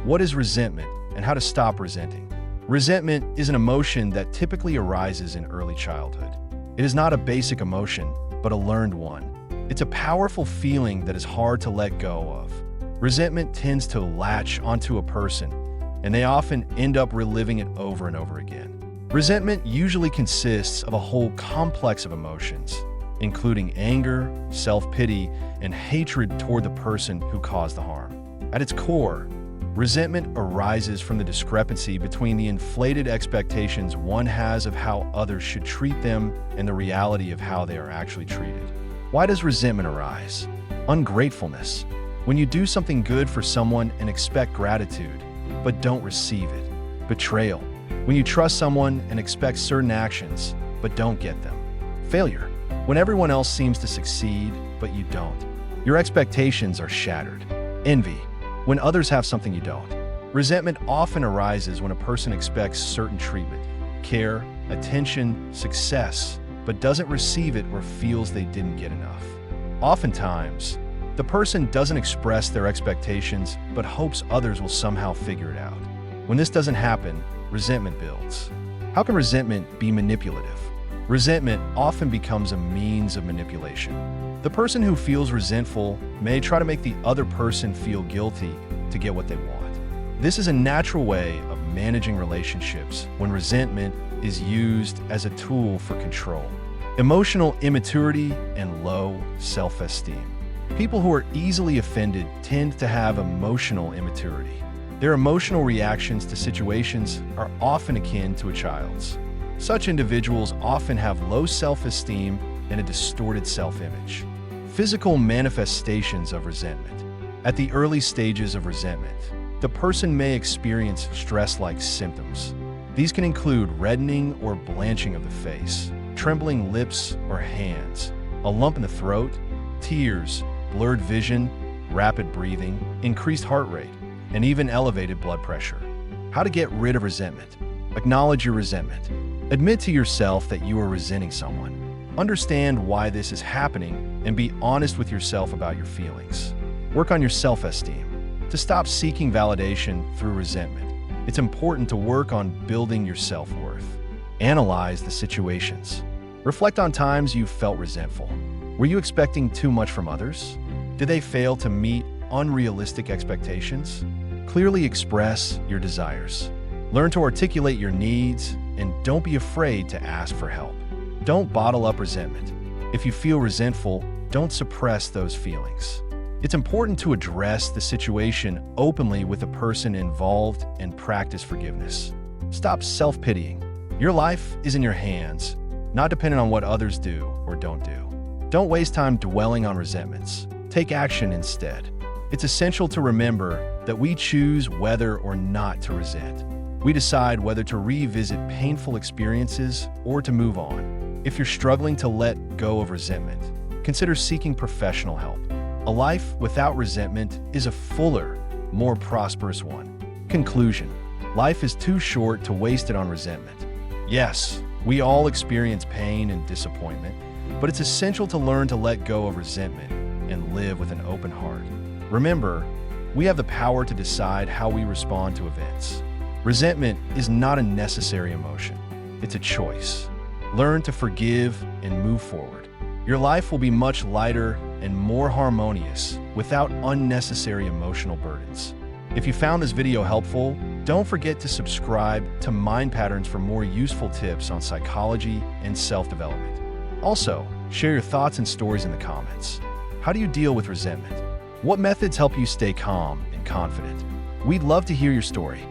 What is resentment and how to stop resenting? Resentment is an emotion that typically arises in early childhood. It is not a basic emotion, but a learned one. It's a powerful feeling that is hard to let go of. Resentment tends to latch onto a person, and they often end up reliving it over and over again. Resentment usually consists of a whole complex of emotions, including anger, self-pity, and hatred toward the person who caused the harm. At its core, resentment arises from the discrepancy between the inflated expectations one has of how others should treat them and the reality of how they are actually treated. Why does resentment arise? Ungratefulness. When you do something good for someone and expect gratitude, but don't receive it. Betrayal. When you trust someone and expect certain actions, but don't get them. Failure. When everyone else seems to succeed, but you don't. Your expectations are shattered. Envy. When others have something you don't. Resentment often arises when a person expects certain treatment, care, attention, success, but doesn't receive it or feels they didn't get enough. Oftentimes, the person doesn't express their expectations, but hopes others will somehow figure it out. When this doesn't happen, resentment builds. How can resentment be manipulative? Resentment often becomes a means of manipulation. The person who feels resentful may try to make the other person feel guilty to get what they want. This is a natural way of managing relationships when resentment is used as a tool for control. Emotional immaturity and low self-esteem. People who are easily offended tend to have emotional immaturity. Their emotional reactions to situations are often akin to a child's. Such individuals often have low self-esteem and a distorted self-image. Physical manifestations of resentment. At the early stages of resentment, the person may experience stress-like symptoms. These can include reddening or blanching of the face, trembling lips or hands, a lump in the throat, tears, blurred vision, rapid breathing, increased heart rate, and even elevated blood pressure. How to get rid of resentment. Acknowledge your resentment. Admit to yourself that you are resenting someone. Understand why this is happening and be honest with yourself about your feelings. Work on your self-esteem. To stop seeking validation through resentment, it's important to work on building your self-worth. Analyze the situations. Reflect on times you felt resentful. Were you expecting too much from others? Did they fail to meet unrealistic expectations? Clearly express your desires. Learn to articulate your needs, and don't be afraid to ask for help. Don't bottle up resentment. If you feel resentful, don't suppress those feelings. It's important to address the situation openly with the person involved and practice forgiveness. Stop self-pitying. Your life is in your hands, not dependent on what others do or don't do. Don't waste time dwelling on resentments. Take action instead. It's essential to remember that we choose whether or not to resent. We decide whether to revisit painful experiences or to move on. If you're struggling to let go of resentment, consider seeking professional help. A life without resentment is a fuller, more prosperous one. Conclusion. Life is too short to waste it on resentment. Yes, we all experience pain and disappointment, but it's essential to learn to let go of resentment and live with an open heart. Remember, we have the power to decide how we respond to events. Resentment is not a necessary emotion. It's a choice. Learn to forgive and move forward. Your life will be much lighter and more harmonious without unnecessary emotional burdens. If you found this video helpful, don't forget to subscribe to Mind Patterns for more useful tips on psychology and self-development. Also, share your thoughts and stories in the comments. How do you deal with resentment? What methods help you stay calm and confident? We'd love to hear your story.